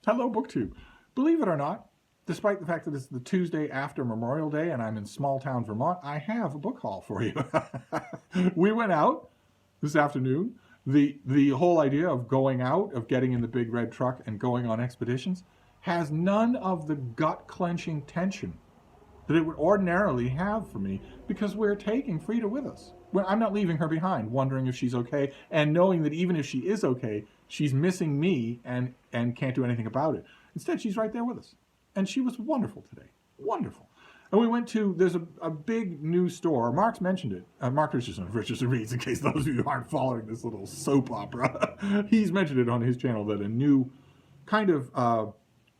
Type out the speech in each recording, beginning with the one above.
Hello, BookTube. Believe it or not, despite the fact that it's the Tuesday after Memorial Day and I'm in small town Vermont, I have a book haul for you. We went out this afternoon. The whole idea of going out, of getting in the big red truck and going on expeditions, has none of the gut-clenching tension that it would ordinarily have for me, because we're taking Frida with us. I'm not leaving her behind, wondering if she's okay, and knowing that even if she is okay, she's missing me and can't do anything about it. Instead, she's right there with us. And she was wonderful today. Wonderful. And we went to, there's a big new store. Mark's mentioned it. Mark Richardson of Richardson Reads, in case those of you aren't following this little soap opera. He's mentioned it on his channel that a new kind of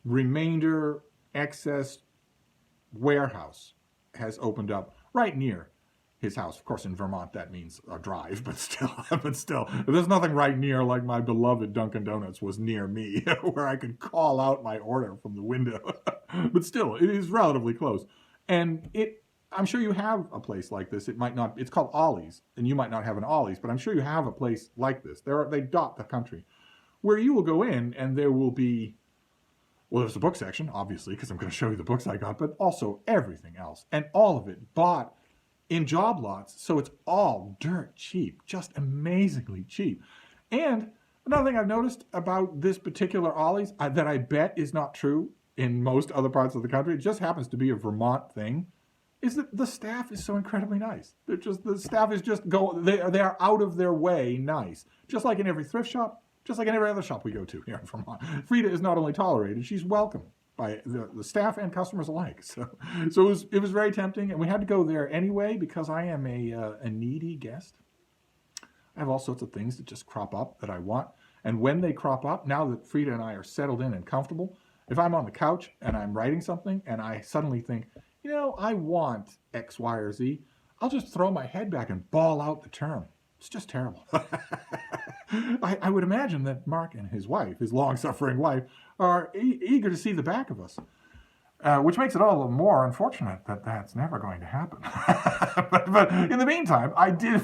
remainder excess warehouse has opened up right near his house. Of course, in Vermont, that means a drive, but still, there's nothing right near like my beloved Dunkin' Donuts was near me, where I could call out my order from the window. But still, it is relatively close. And I'm sure you have a place like this. It might not, it's called Ollie's, and you might not have an Ollie's, but I'm sure you have a place like this. They dot the country, where you will go in and there will be, well, there's a book section, obviously, because I'm going to show you the books I got, but also everything else. And all of it bought in job lots, so it's all dirt cheap, just amazingly cheap. And another thing I've noticed about this particular Ollie's that I bet is not true in most other parts of the country, it just happens to be a Vermont thing, is that the staff is so incredibly nice. The staff is just they are out of their way nice, just like in every thrift shop, just like in every other shop we go to here in Vermont. Frida is not only tolerated, she's welcome by the staff and customers alike. So it was very tempting, and we had to go there anyway because I am a needy guest. I have all sorts of things that just crop up that I want, and when they crop up, now that Frida and I are settled in and comfortable, if I'm on the couch and I'm writing something and I suddenly think, you know, I want X, Y, or Z, I'll just throw my head back and bawl out the term. It's just terrible. I would imagine that Mark and his wife, his long-suffering wife, are eager to see the back of us, which makes it all the more unfortunate that that's never going to happen. but in the meantime, I did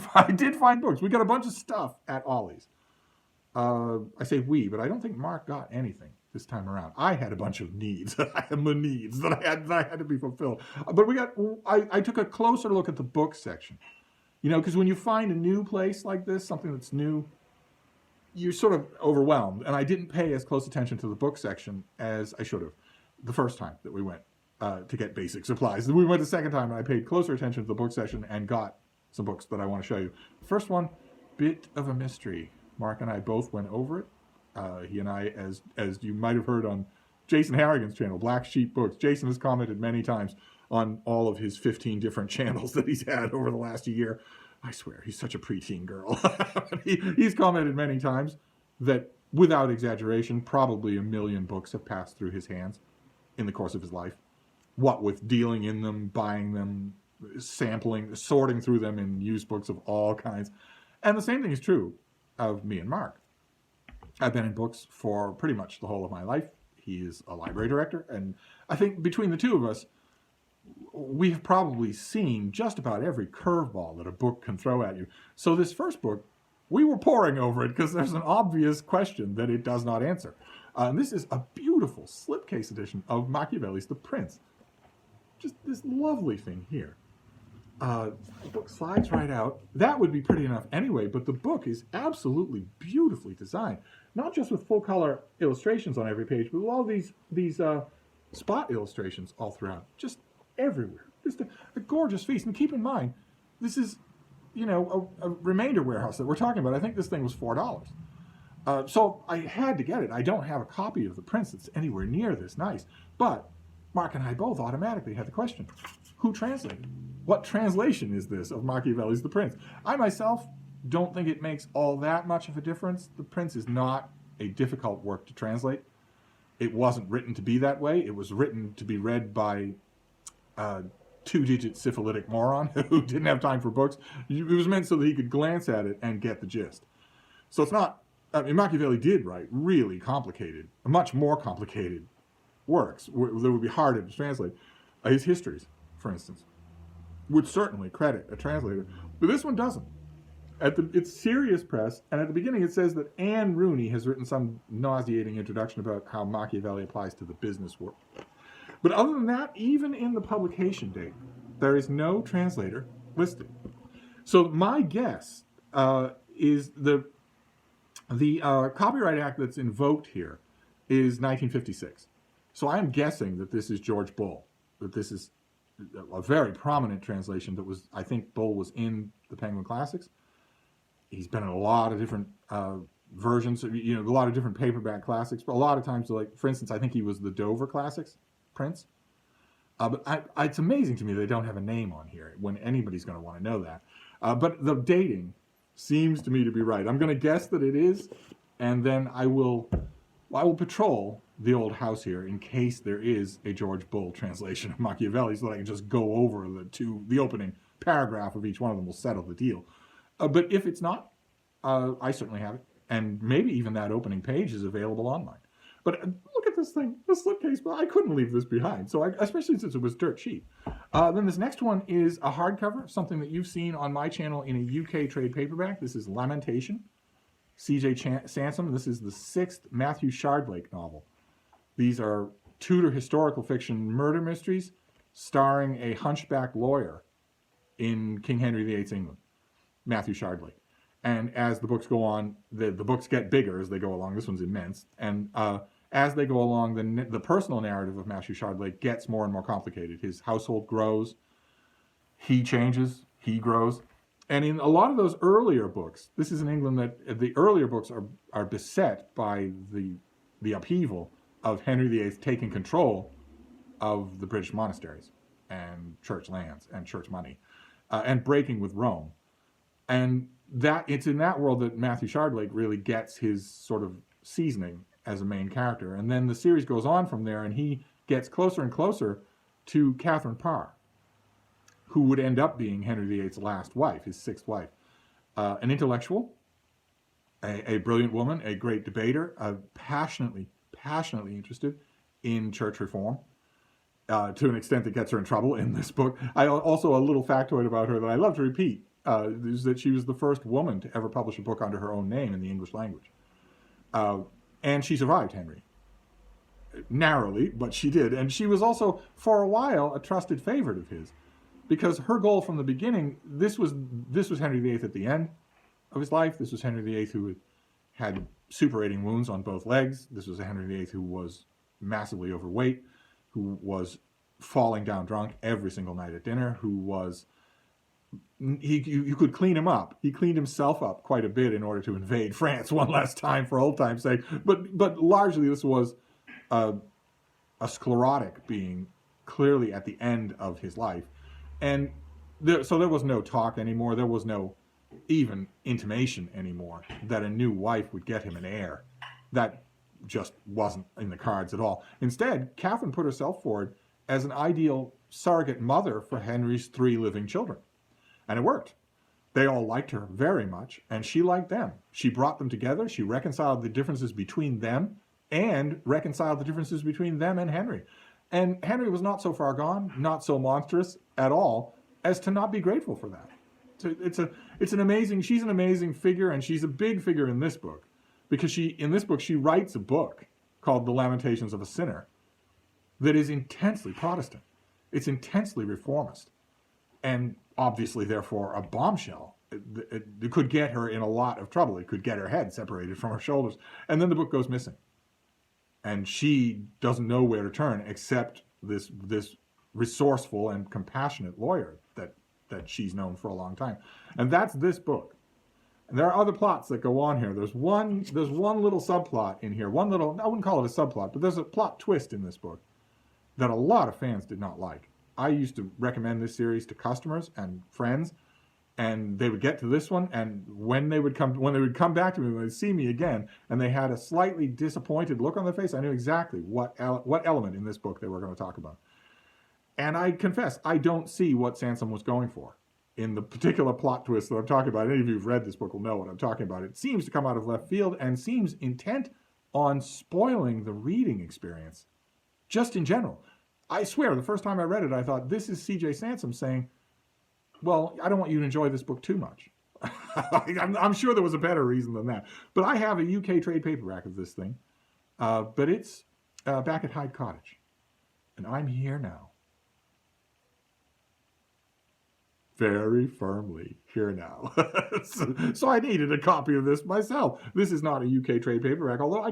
find books. We got a bunch of stuff at Ollie's. I say we, but I don't think Mark got anything this time around. I had a bunch of needs. I had my needs that I had to be fulfilled. But I took a closer look at the book section. You know, because when you find a new place like this, something that's new, you're sort of overwhelmed. And I didn't pay as close attention to the book section as I should have the first time that we went to get basic supplies. We went the second time and I paid closer attention to the book section and got some books that I want to show you. First one, bit of a mystery. Mark and I both went over it. He and I, as you might have heard on Jason Harrigan's channel, Black Sheep Books. Jason has commented many times on all of his 15 different channels that he's had over the last year. I swear, he's such a preteen girl. He's commented many times that, without exaggeration, probably 1 million books have passed through his hands in the course of his life. What with dealing in them, buying them, sampling, sorting through them in used books of all kinds. And the same thing is true of me and Mark. I've been in books for pretty much the whole of my life. He is a library director, and I think between the two of us, we have probably seen just about every curveball that a book can throw at you. So this first book, we were poring over it because there's an obvious question that it does not answer. And this is a beautiful slipcase edition of Machiavelli's The Prince. Just this lovely thing here. The book slides right out. That would be pretty enough anyway, but the book is absolutely beautifully designed. Not just with full-color illustrations on every page, but with all these spot illustrations all throughout. Just everywhere. Just a gorgeous feast. And keep in mind, this is, you know, a remainder warehouse that we're talking about. I think this thing was $4. So I had to get it. I don't have a copy of The Prince that's anywhere near this nice. But Mark and I both automatically had the question, who translated? What translation is this of Machiavelli's The Prince? I myself don't think it makes all that much of a difference. The Prince is not a difficult work to translate. It wasn't written to be that way. It was written to be read by a two-digit syphilitic moron who didn't have time for books. It was meant so that he could glance at it and get the gist. So it's not, I mean, Machiavelli did write really complicated, much more complicated works that would be harder to translate. His histories, for instance, would certainly credit a translator, but this one doesn't. It's serious press, and at the beginning it says that Anne Rooney has written some nauseating introduction about how Machiavelli applies to the business world. But other than that, even in the publication date, there is no translator listed. So my guess is the Copyright Act that's invoked here is 1956. So I'm guessing that this is George Bull, that this is a very prominent translation that was, I think Bull was in the Penguin Classics. He's been in a lot of different versions, a lot of different paperback classics, but a lot of times, like, for instance, I think he was the Dover Classics prince. But it's amazing to me they don't have a name on here when anybody's going to want to know that. But the dating seems to me to be right. I'm going to guess that it is, and then I will patrol the old house here in case there is a George Bull translation of Machiavelli, so that I can just go over the opening paragraph of each one of them will settle the deal. But if it's not, I certainly have it, and maybe even that opening page is available online. But look at this thing, this slipcase. Well, I couldn't leave this behind, especially since it was dirt cheap. Then this next one is a hardcover, something that you've seen on my channel in a UK trade paperback. This is Lamentation, C.J. Sansom. This is the 6th Matthew Shardlake novel. These are Tudor historical fiction murder mysteries starring a hunchback lawyer in King Henry VIII's England, Matthew Shardlake. And as the books go on, the books get bigger as they go along. This one's immense. And as they go along, the personal narrative of Matthew Shardlake gets more and more complicated. His household grows. He changes. He grows. And in a lot of those earlier books, this is in England that the earlier books are beset by the upheaval of Henry VIII taking control of the British monasteries and church lands and church money and breaking with Rome. And it's in that world that Matthew Shardlake really gets his sort of seasoning as a main character. And then the series goes on from there, and he gets closer and closer to Catherine Parr, who would end up being Henry VIII's last wife, his 6th wife. An intellectual, a brilliant woman, a great debater, passionately interested in church reform, to an extent that gets her in trouble in this book. Also, a little factoid about her that I love to repeat is that she was the first woman to ever publish a book under her own name in the English language. And she survived Henry. Narrowly, but she did. And she was also, for a while, a trusted favorite of his, because her goal from the beginning, this was Henry VIII at the end of his life. This was Henry VIII who had suppurating wounds on both legs. This was a Henry VIII who was massively overweight, who was falling down drunk every single night at dinner, who was... You could clean him up. He cleaned himself up quite a bit in order to invade France one last time, for old time's sake. But largely this was a sclerotic being, clearly at the end of his life. And so there was no talk anymore. There was no even intimation anymore that a new wife would get him an heir. That just wasn't in the cards at all. Instead, Catherine put herself forward as an ideal surrogate mother for Henry's 3 living children. And it worked. They all liked her very much, and she liked them. She brought them together. She reconciled the differences between them and reconciled the differences between them and Henry. And Henry was not so far gone, not so monstrous at all, as to not be grateful for that. So she's an amazing figure, and she's a big figure in this book, because in this book she writes a book called The Lamentations of a Sinner that is intensely Protestant. It's intensely reformist. And obviously, therefore, a bombshell. It could get her in a lot of trouble. It could get her head separated from her shoulders. And then the book goes missing. And she doesn't know where to turn except this resourceful and compassionate lawyer that she's known for a long time. And that's this book. And there are other plots that go on here. There's one little subplot in here. I wouldn't call it a subplot, but there's a plot twist in this book that a lot of fans did not like. I used to recommend this series to customers and friends, and they would get to this one, and when they would come back to me, when they'd see me again, and they had a slightly disappointed look on their face, I knew exactly what element in this book they were going to talk about. And I confess, I don't see what Sansom was going for in the particular plot twist that I'm talking about. Any of you who've read this book will know what I'm talking about. It seems to come out of left field and seems intent on spoiling the reading experience, just in general. I swear, the first time I read it, I thought, this is C.J. Sansom saying, well, I don't want you to enjoy this book too much. I'm sure there was a better reason than that. But I have a UK trade paperback of this thing. But it's back at Hyde Cottage. And I'm here now. Very firmly here now. So I needed a copy of this myself. This is not a UK trade paperback, although I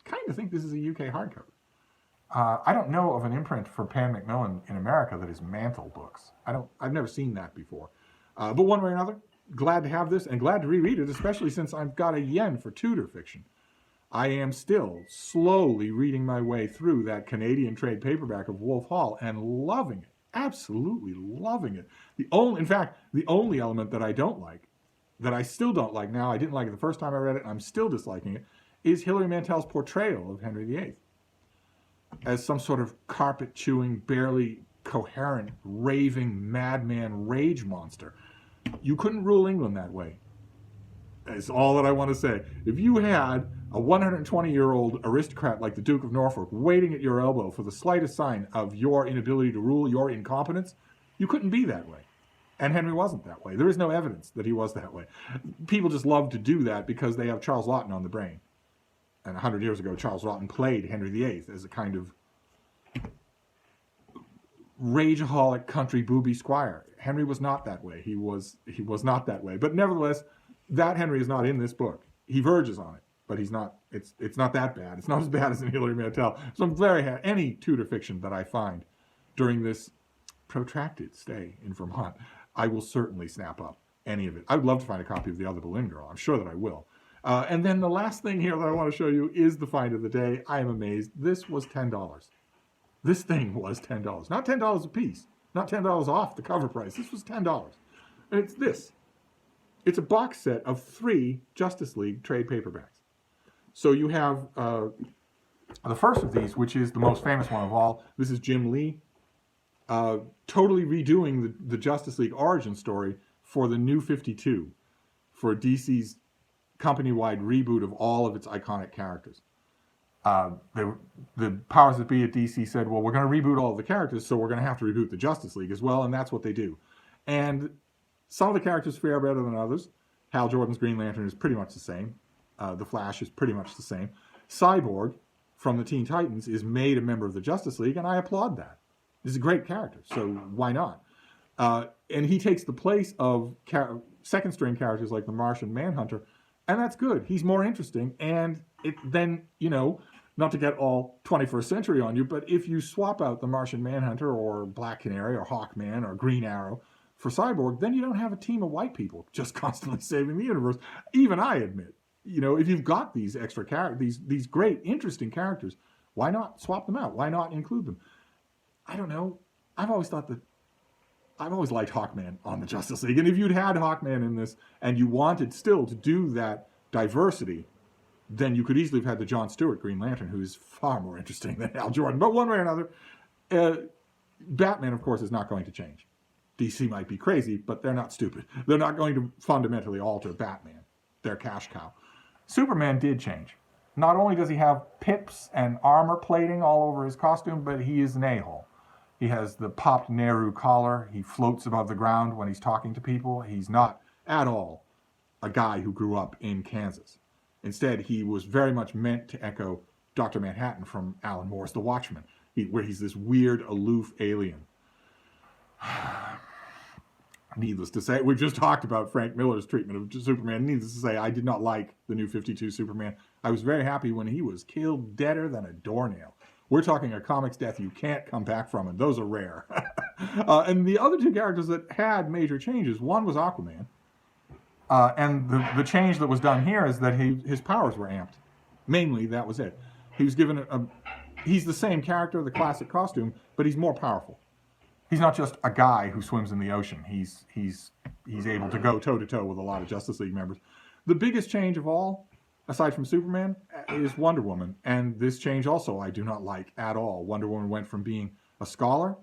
kind of think this is a UK hardcover. I don't know of an imprint for Pan Macmillan in America that is Mantle Books. I've never seen that before. But one way or another, glad to have this and glad to reread it, especially since I've got a yen for Tudor fiction. I am still slowly reading my way through that Canadian trade paperback of Wolf Hall and loving it. Absolutely loving it. In fact, the only element that I don't like, that I still don't like now, I didn't like it the first time I read it, and I'm still disliking it, is Hilary Mantel's portrayal of Henry VIII as some sort of carpet-chewing, barely coherent, raving, madman rage monster. You couldn't rule England that way. That's all that I want to say. If you had a 120-year-old aristocrat like the Duke of Norfolk waiting at your elbow for the slightest sign of your inability to rule, your incompetence, you couldn't be that way. And Henry wasn't that way. There is no evidence that he was that way. People just love to do that because they have Charles Laughton on the brain. And 100 years ago, Charles Laughton played Henry VIII as a kind of rageaholic country booby squire. Henry was not that way. He was not that way. But nevertheless, that Henry is not in this book. He verges on it, but he's not. It's not that bad. It's not as bad as in Hilary Mantel. So I'm very happy. Any Tudor fiction that I find during this protracted stay in Vermont, I will certainly snap up any of it. I would love to find a copy of The Other Boleyn Girl. I'm sure that I will. And then the last thing here that I want to show you is the find of the day. I am amazed. This was $10. This thing was $10. Not $10 a piece. Not $10 off the cover price. This was $10. And it's this. It's a box set of 3 Justice League trade paperbacks. So you have the first of these, which is the most famous one of all. This is Jim Lee totally redoing the Justice League origin story for the New 52, for DC's company-wide reboot of all of its iconic characters. The powers that be at DC said, well, we're going to reboot all of the characters, so we're going to have to reboot the Justice League as well, and that's what they do. And some of the characters fare better than others. Hal Jordan's Green Lantern is pretty much the same. The Flash is pretty much the same. Cyborg from the Teen Titans is made a member of the Justice League, and I applaud that. He's a great character, so why not? And he takes the place of second-string characters like the Martian Manhunter, and that's good. He's more interesting, and then, not to get all 21st century on you, but if you swap out the Martian Manhunter or Black Canary or Hawkman or Green Arrow for Cyborg, then you don't have a team of white people just constantly saving the universe. Even I admit, if you've got these extra characters, these great, interesting characters, why not swap them out? Why not include them? I don't know. I've always liked Hawkman on the Justice League. And if you'd had Hawkman in this and you wanted still to do that diversity, then you could easily have had the John Stewart Green Lantern, who is far more interesting than Hal Jordan. But one way or another, Batman, of course, is not going to change. DC might be crazy, but they're not stupid. They're not going to fundamentally alter Batman, their cash cow. Superman did change. Not only does he have pips and armor plating all over his costume, but he is an a-hole. He has the popped Nehru collar. He floats above the ground when he's talking to people. He's not at all a guy who grew up in Kansas. Instead, he was very much meant to echo Dr. Manhattan from Alan Moore's The Watchmen, where he's this weird, aloof alien. Needless to say, we've just talked about Frank Miller's treatment of Superman. Needless to say, I did not like the New 52 Superman. I was very happy when he was killed deader than a doornail. We're talking a comics death you can't come back from, and those are rare. And the other 2 characters that had major changes, one was Aquaman. And the change that was done here is that his powers were amped. Mainly, that was it. He was given he's the same character, the classic costume, but he's more powerful. He's not just a guy who swims in the ocean. He's able to go toe-to-toe with a lot of Justice League members. The biggest change of all, aside from Superman, is Wonder Woman. And this change also I do not like at all. Wonder Woman went from being a scholar,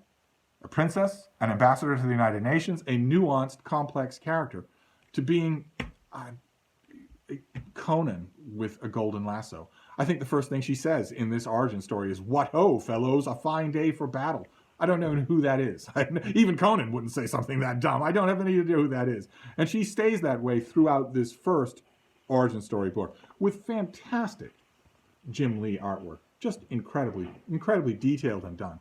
a princess, an ambassador to the United Nations, a nuanced, complex character, to being Conan with a golden lasso. I think the first thing she says in this origin story is, "What ho, fellows, a fine day for battle." I don't know who that is. Even Conan wouldn't say something that dumb. I don't have any idea who that is. And she stays that way throughout this first origin story book with fantastic Jim Lee artwork. Just incredibly, incredibly detailed and done.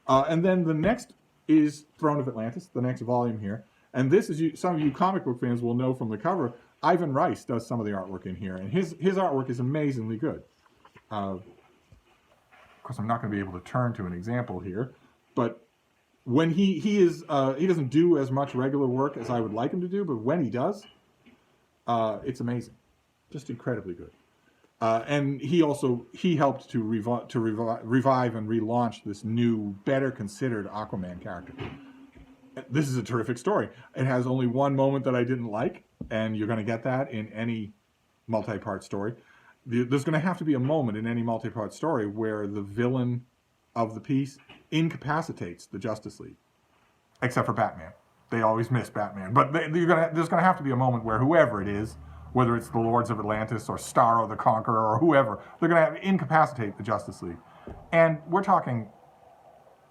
And then the next is Throne of Atlantis, the next volume here. And this is, some of you comic book fans will know from the cover, Ivan Rice does some of the artwork in here. And his artwork is amazingly good. Of course, I'm not going to be able to turn to an example here, but when he doesn't do as much regular work as I would like him to do, but when he does, it's amazing, just incredibly good. And he helped to revive and relaunch this new, better considered Aquaman character. This is a terrific story. It has only one moment that I didn't like, and you're going to get that in any multi-part story. There's going to have to be a moment in any multi-part story where the villain of the piece incapacitates the Justice League, except for Batman. They always miss Batman. But there's going to have to be a moment where whoever it is, whether it's the Lords of Atlantis or Starro the Conqueror or whoever, they're going to have to incapacitate the Justice League. And we're talking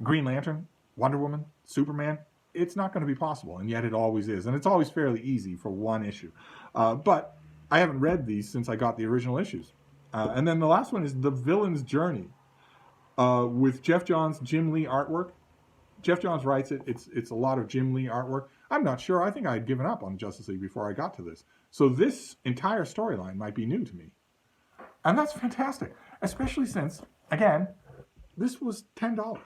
Green Lantern, Wonder Woman, Superman. It's not going to be possible, and yet it always is. And it's always fairly easy for one issue. But I haven't read these since I got the original issues. And then the last one is The Villain's Journey with Jeff Johns' Jim Lee artwork. Jeff Johns writes it. It's a lot of Jim Lee artwork. I'm not sure. I think I had given up on Justice League before I got to this. So this entire storyline might be new to me. And that's fantastic, especially since, again, this was $10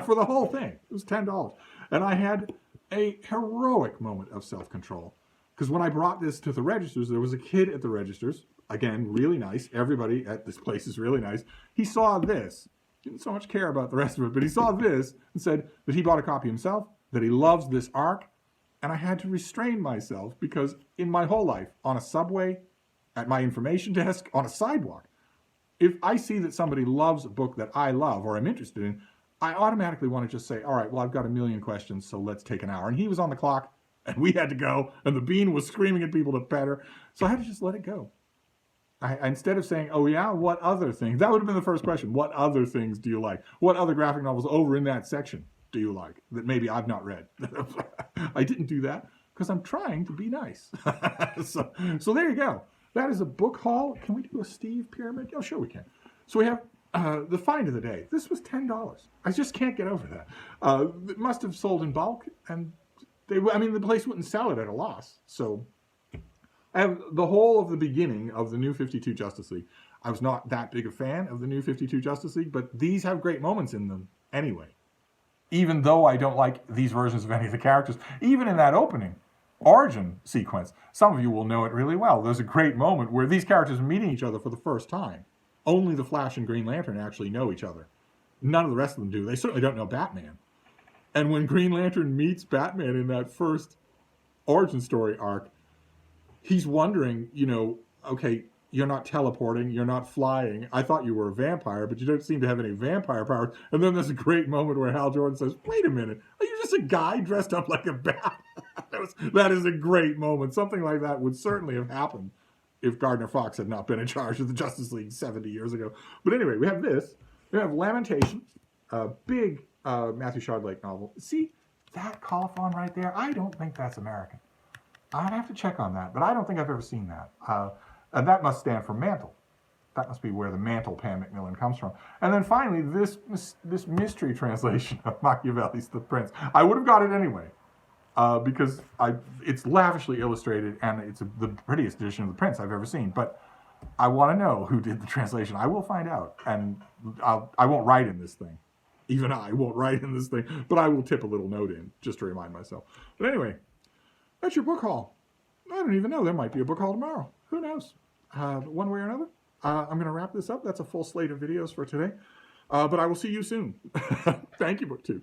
for the whole thing. It was $10. And I had a heroic moment of self-control. Because when I brought this to the registers, there was a kid at the registers, again, really nice. Everybody at this place is really nice. He saw this. Didn't so much care about the rest of it, but he saw this and said that he bought a copy himself, that he loves this arc. And I had to restrain myself because in my whole life, on a subway, at my information desk, on a sidewalk, if I see that somebody loves a book that I love or I'm interested in, I automatically want to just say, all right, well, I've got a million questions, so let's take an hour. And he was on the clock, and we had to go, and the bean was screaming at people to pet her. So I had to just let it go. Instead of saying, oh yeah, what other things? That would have been the first question. What other things do you like? What other graphic novels over in that section do you like that maybe I've not read? I didn't do that because I'm trying to be nice. So there you go. That is a book haul. Can we do a Steve pyramid? Oh, sure we can. So we have the find of the day. This was $10. I just can't get over that. It must have sold in bulk, and the place wouldn't sell it at a loss. So I have the whole of the beginning of the New 52 Justice League. I was not that big a fan of the New 52 Justice League, but these have great moments in them anyway. Even though I don't like these versions of any of the characters, even in that opening origin sequence, some of you will know it really well. There's a great moment where these characters are meeting each other for the first time. Only the Flash and Green Lantern actually know each other. None of the rest of them do. They certainly don't know Batman. And when Green Lantern meets Batman in that first origin story arc, he's wondering, okay, you're not teleporting, you're not flying. I thought you were a vampire, but you don't seem to have any vampire powers. And then there's a great moment where Hal Jordan says, wait a minute, are you just a guy dressed up like a bat? That is a great moment. Something like that would certainly have happened if Gardner Fox had not been in charge of the Justice League 70 years ago. But anyway, we have this. We have Lamentation, a big Matthew Shardlake novel. See, that colophon right there, I don't think that's American. I'd have to check on that, but I don't think I've ever seen that. And that must stand for mantle. That must be where the mantle Pan Macmillan comes from. And then finally, this mystery translation of Machiavelli's The Prince. I would have got it anyway, because it's lavishly illustrated, and it's the prettiest edition of The Prince I've ever seen. But I want to know who did the translation. I will find out, and I won't write in this thing. Even I won't write in this thing, but I will tip a little note in, just to remind myself. But anyway, that's your book haul. I don't even know. There might be a book haul tomorrow. Who knows? One way or another. I'm going to wrap this up. That's a full slate of videos for today. But I will see you soon. Thank you, BookTube.